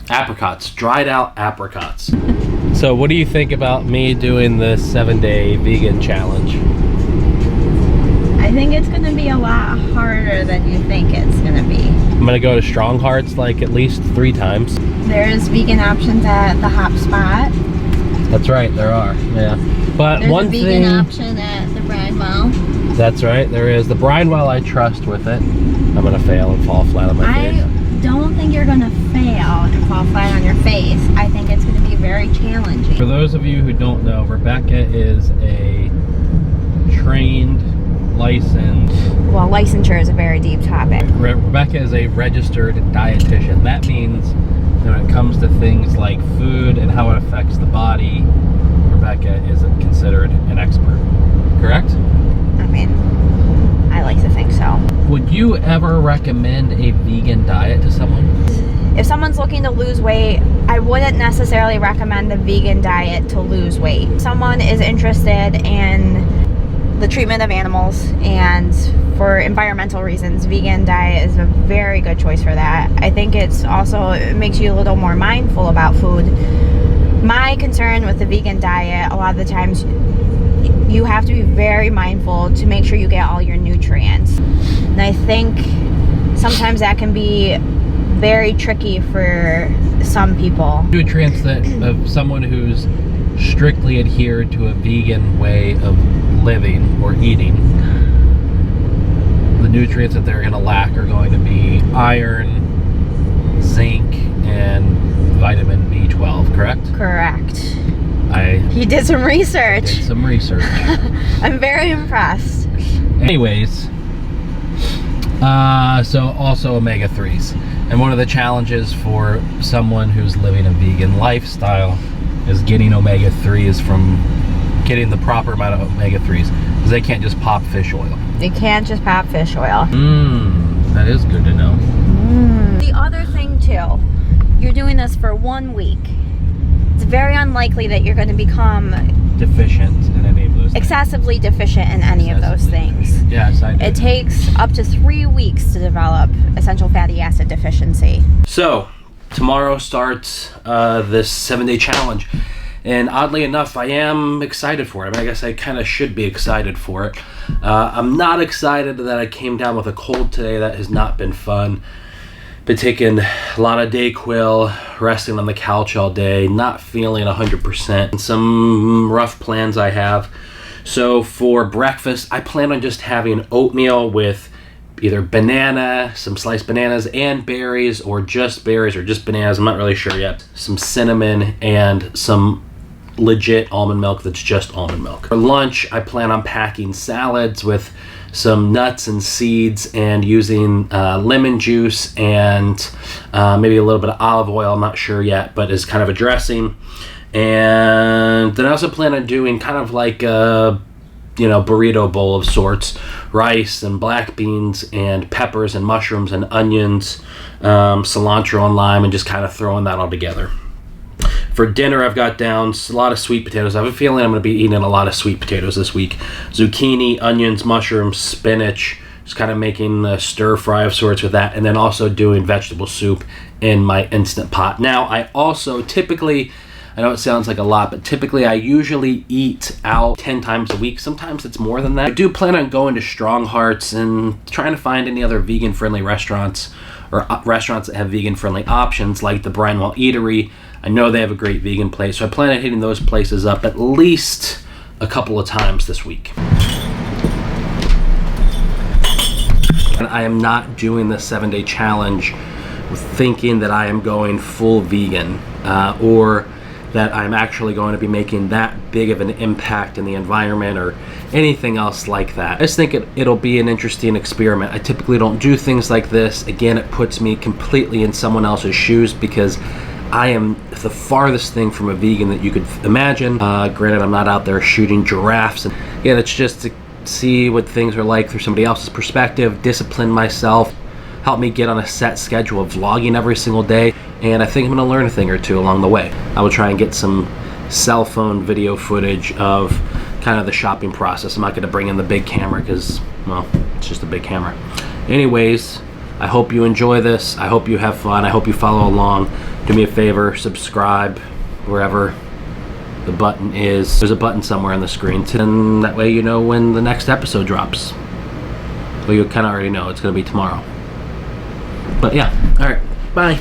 Apricots, dried out apricots. So what do you think about me doing this 7-day vegan challenge? I think it's going to be a lot harder than you think it's going to be. I'm going to go to Strong Hearts like at least 3 times. There's vegan options at the Hop Spot. That's right, there are, yeah. But There's one a vegan option at the Bridewell. That's right, there is. The Bridewell I trust with it. I'm going to fail and fall flat on my face. I don't think you're going to fail and fall flat on your face. I think it's going to be very challenging. For those of you who don't know, Rebecca is a trained, licensed... Well, licensure is a very deep topic. Rebecca is a registered dietitian. That means that when it comes to things like food and how it affects the body, Rebecca is considered an expert. Correct? I mean, I like to think so. Would you ever recommend a vegan diet to someone? If someone's looking to lose weight, I wouldn't necessarily recommend the vegan diet to lose weight. If someone is interested in the treatment of animals and for environmental reasons, vegan diet is a very good choice for that. I think it makes you a little more mindful about food. My concern with the vegan diet, a lot of the times, you have to be very mindful to make sure you get all your nutrients. And I think sometimes that can be very tricky for some people. Nutrients that of someone who's strictly adhered to a vegan way of living or eating, the nutrients that they're going to lack are going to be iron, zinc, and vitamin B12, correct? Correct. You did some research. Did some research. I'm very impressed. Anyways, so also omega-3s. And one of the challenges for someone who's living a vegan lifestyle is getting omega-3s from getting the proper amount of omega-3s, because they can't just pop fish oil. You can't just pop fish oil. That is good to know. The other thing too, you're doing this for 1 week. It's very unlikely that you're going to become deficient in any of those things. Excessively deficient in any of those things. Yes, I do. It takes up to 3 weeks to develop essential fatty acid deficiency. So, tomorrow starts this 7-day challenge. And oddly enough, I am excited for it. I mean, I guess I kind of should be excited for it. I'm not excited that I came down with a cold today. That has not been fun. Been taking a lot of Dayquil, resting on the couch all day, not feeling 100%. And some rough plans I have. So for breakfast, I plan on just having oatmeal with either banana, some sliced bananas and berries, or just bananas. I'm not really sure yet. Some cinnamon and some legit almond milk that's just almond milk. For lunch, I plan on packing salads with some nuts and seeds and using lemon juice and maybe a little bit of olive oil, I'm not sure yet, but as kind of a dressing. And then I also plan on doing kind of like a burrito bowl of sorts, rice and black beans and peppers and mushrooms and onions, cilantro and lime, and just kind of throwing that all together. For dinner, I've got down a lot of sweet potatoes. I have a feeling I'm going to be eating a lot of sweet potatoes this week. Zucchini, onions, mushrooms, spinach, just kind of making a stir fry of sorts with that, and then also doing vegetable soup in my Instant Pot. Now, I also typically, I know it sounds like a lot, but typically I usually eat out 10 times a week. Sometimes it's more than that. I do plan on going to Strong Hearts and trying to find any other vegan-friendly restaurants or restaurants that have vegan-friendly options, like the Bridewell Eatery. I know they have a great vegan place, so I plan on hitting those places up at least a couple of times this week. And I am not doing the 7-day challenge thinking that I am going full vegan or that I'm actually going to be making that big of an impact in the environment or anything else like that. I just think it'll be an interesting experiment. I typically don't do things like this. Again, it puts me completely in someone else's shoes because I am the farthest thing from a vegan that you could imagine. Granted, I'm not out there shooting giraffes. And yeah, it's just to see what things are like through somebody else's perspective, discipline myself, help me get on a set schedule of vlogging every single day. And I think I'm going to learn a thing or two along the way. I will try and get some cell phone video footage of kind of the shopping process. I'm not going to bring in the big camera because, well, it's just a big camera. Anyways, I hope you enjoy this. I hope you have fun. I hope you follow along. Do me a favor, subscribe wherever the button is. There's a button somewhere on the screen, and that way you know when the next episode drops. Well, you kind of already know it's going to be tomorrow. But yeah, all right, bye.